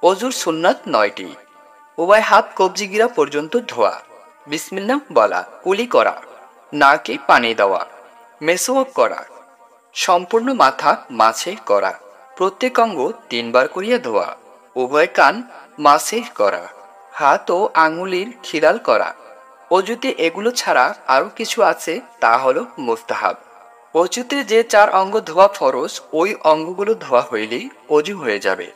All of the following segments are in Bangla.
অজুর সুন্নাত ৯টি। উভয় হাত কবজি গিরা পর্যন্ত ধোয়া, বিসমিল্লাহ বলা, কুলি করা, নাকে পানি দেওয়া, মেসওয়াক করা, সম্পূর্ণ মাথা মাছে করা, প্রত্যেক অঙ্গ ৩ বার করিয়া ধোয়া, উভয় কান মাছে করা, হাত ও আঙুলের খিলাল করা। অজুতে এগুলো ছাড়া আরও কিছু আছে, তা হলো মুস্তাহাব। অজুতে যে ৪ অঙ্গ ধোয়া ফরজ, ওই অঙ্গগুলো ধোয়া হইলেই অজু হয়ে যাবে।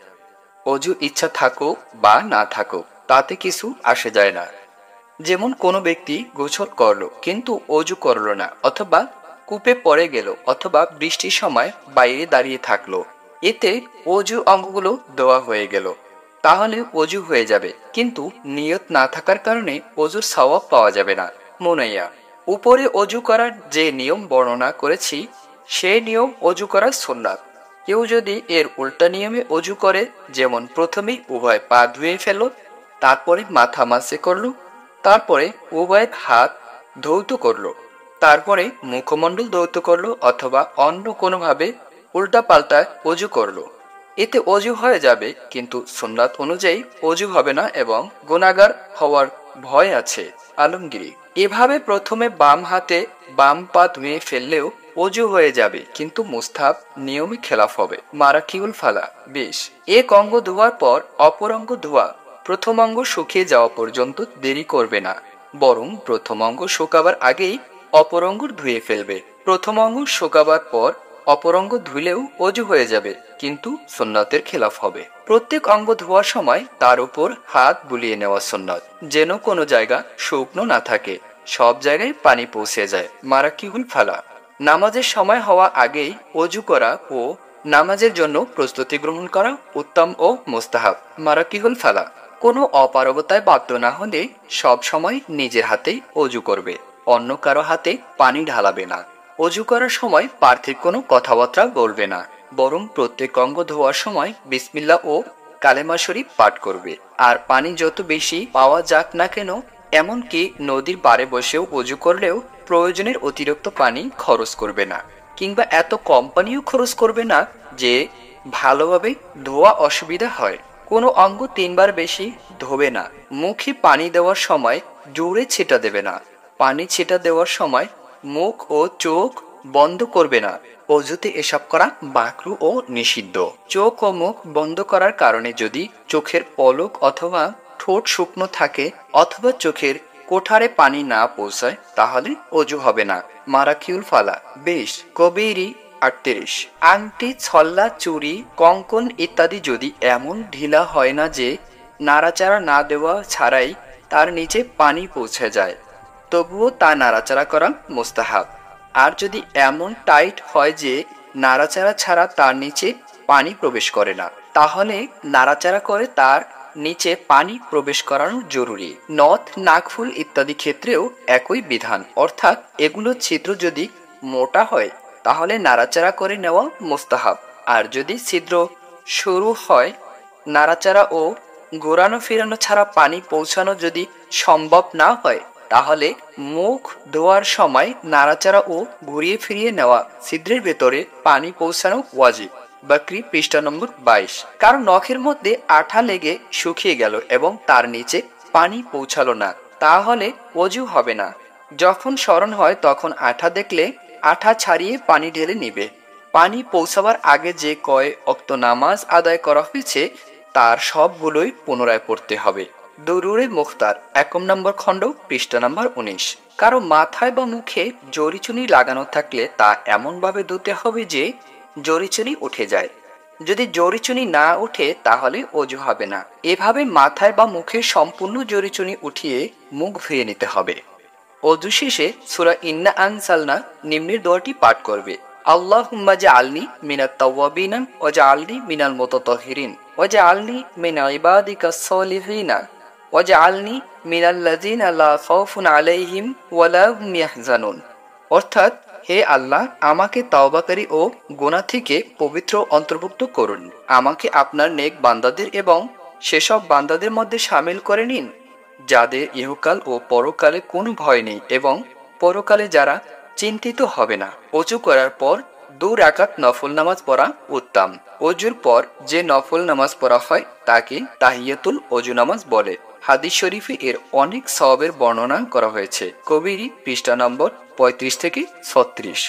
অজু ইচ্ছা থাকুক বা না থাকুক তাতে কিছু আসে যায় না। যেমন কোনো ব্যক্তি গোসল করলো কিন্তু অজু করলো না, অথবা কূপে পড়ে গেল, অথবা বৃষ্টির সময় বাইরে দাঁড়িয়ে থাকলো, এতে অজু অঙ্গগুলো দেওয়া হয়ে গেল, তাহলে অজু হয়ে যাবে, কিন্তু নিয়ত না থাকার কারণে অজুর সওয়াব পাওয়া যাবে না। মুনাইয়া, উপরে অজু করার যে নিয়ম বর্ণনা করেছি সে নিয়ম অজু করার সুন্নাত। কেউ যদি এর উল্টা নিয়মে অজু করে, যেমন প্রথমেই উভয় পা ধুয়ে ফেলল, তারপরে মাথা মাসে করলো, তারপরে উভয় হাত ধৌত করলো, তারপরে মুখমণ্ডল ধৌত করলো, অথবা অন্য কোনোভাবে উল্টা পাল্টা অজু করলো, এতে অজু হয়ে যাবে, কিন্তু সুন্নাত অনুযায়ী অজু হবে না এবং গুনাহগার হওয়ার ভয় আছে। আলমগীরি, এভাবে প্রথমে বাম হাতে বাম পা ধুয়ে ফেললেও অজু হয়ে যাবে, কিন্তু মুস্তাহাব নিয়মে খেলাফ হবে। মারাকিউল ফালা ২০। এক অঙ্গ ধোয়ার পর অপর অঙ্গ ধোয়া প্রথম অঙ্গ শুকিয়ে যাওয়া পর্যন্ত দেরি করবে না, বরং প্রথম অঙ্গ শুকাবার আগেই অপর অঙ্গ ধুয়ে ফেলবে। প্রথম অঙ্গ শুকাবার পর অপর অঙ্গ ধুলেও অজু হয়ে যাবে, কিন্তু সুন্নাতের খেলাফ হবে। প্রত্যেক অঙ্গ ধোয়ার সময় তার উপর হাত বুলিয়ে নেওয়া সুন্নত, যেন কোনো জায়গা শুকনো না থাকে, সব জায়গায় পানি পৌঁছে যায়। মারাকিউল ফালা, নামাজের সময় হওয়া আগেই অজু করা ও নামাজের জন্য প্রস্তুতি গ্রহণ করা উত্তম ও মুস্তাহাব। মারাকিহুল ফালা, কোনো অপারগতায় বাধ্য না হলে সব সময় নিজের হাতেই অজু করবে, অন্য কারো হাতে পানি ঢালাবে না। অজু করার সময় পার্থিব কোনো কথাবার্তা বলবে না, বরং প্রত্যেক অঙ্গ ধোয়ার সময় বিসমিল্লাহ ও কালেমা শরীফ পাঠ করবে। আর পানি যত বেশি পাওয়া যাক না কেন, এমনকি নদীর পাড়ে বসেও অজু করলেও প্রয়োজনের অতিরিক্ত পানি খরচ করবে না, কিংবা এত কম পানিও খরচ করবে না যে ভালোভাবে ধোয়া অসুবিধা হয়। কোনো অঙ্গ ৩ বার বেশি ধোবে না। মুখে পানি দেওয়ার সময় জোরে ছেটা দেবে না। পানি ছেটা দেওয়ার সময় মুখ ও চোখ বন্ধ করবে না। অজুতে এসব করা মাকরুহ ও নিষিদ্ধ। চোখ ও মুখ বন্ধ করার কারণে যদি চোখের পলক অথবা ঠোঁট শুকনো থাকে, অথবা চোখের কোঠারে পানি না পৌঁছায়, তাহলে অজু হবে না। মারাকিউল ফালা ২০। কবিরি ৩৮। আংটি, ছল্লা, চুড়ি, কঙ্কন ইত্যাদি যদি এমন ঢিলা হয় না যে নাড়াচাড়া না দেওয়া ছাড়াই তার নিচে পানি পৌঁছে যায়, তবুও তা নাড়াচাড়া করা মুস্তাহাব। আর যদি এমন টাইট হয় যে নাড়াচাড়া ছাড়া তার নিচে পানি প্রবেশ করে না, তাহলে নাড়াচাড়া করে তার নিচে পানি প্রবেশ করানো জরুরি। নথ, নাকফুল ইত্যাদি ক্ষেত্রেও একই বিধান, অর্থাৎ এগুলো ছিদ্র যদি মোটা হয় তাহলে নাড়াচাড়া করে নেওয়া মুস্তাহাব। আর যদি ছিদ্র সরু হয়, নাড়াচাড়া ও ঘোরানো ফেরানো ছাড়া পানি পৌঁছানো যদি সম্ভব না হয়, তাহলে মুখ ধোয়ার সময় নাড়াচাড়া ও ঘুরিয়ে ফিরিয়ে নেওয়া ছিদ্রের ভেতরে পানি পৌঁছানো ওয়াজিব। বকরি পৃষ্ঠা নম্বর ২২। কারণ নখের মধ্যে আঠা লেগে শুকিয়ে গেল এবং তার নিচে পানি পৌঁছালো না, তাহলে অজু হবে না। যখন স্মরণ হয় তখন আঠা দেখলে আঠা ছাড়িয়ে পানি ঢেলে নিবে। পানি পৌঁছাবার আগে যে কয় ওয়াক্ত নামাজ আদায় করা হয়েছে তার সবগুলোই পুনরায় পড়তে হবে। দরুরে মুখতার ১ নম্বর খণ্ড পৃষ্ঠা নম্বর ১৯। কারো মাথায় বা মুখে জরিচুনি লাগানো থাকলে তা এমনভাবে ধুতে হবে যে জরিচুনি উঠে যায়। যদি জরিচুনি না ওঠে তাহলে অজু হবে না। এভাবে মাথায় বা মুখে সম্পূর্ণ জরিচুনি উঠিয়ে মুখ ধুয়ে নিতে হবে। অজু শেষে সূরা ইন্না আনজালনা নিম্নের দোয়াটি পাঠ করবে। আল্লাহুম্মা জাআলনি মিনাত তাওয়াবিনা ওয়া জাআলনি মিনাল মুতাতাহহিরিন ওয়া জাআলনি মিন ইবাদিকাস সলিহিনা ওয়া জাআলনি মিনাল্লাযিনা লা খাউফুন আলাইহিম ওয়া লা হুম ইয়াহজানুন। অর্থাৎ, হে আল্লাহ, আমাকে তাওবাকারী ও গুনাহ থেকে পবিত্র অন্তর্ভুক্ত করুন। আমাকে আপনার নেক বান্দাদের এবং সেসব বান্দাদের মধ্যে শামিল করে নিন যাদের ইহকাল ও পরকালে কোনো ভয় নেই এবং পরকালে যারা চিন্তিত হবে না। অজু করার পর 2 রাকাত নফল নামাজ পড়া উত্তম। অজুর পর যে নফল নামাজ পড়া হয় তাকে তাহিয়াতুল অজু নামাজ বলে। হাদিস শরীফে এর অনেক সওয়াবের বর্ণনা করা হয়েছে। কবিরি পৃষ্ঠা নম্বর 35 থেকে 36।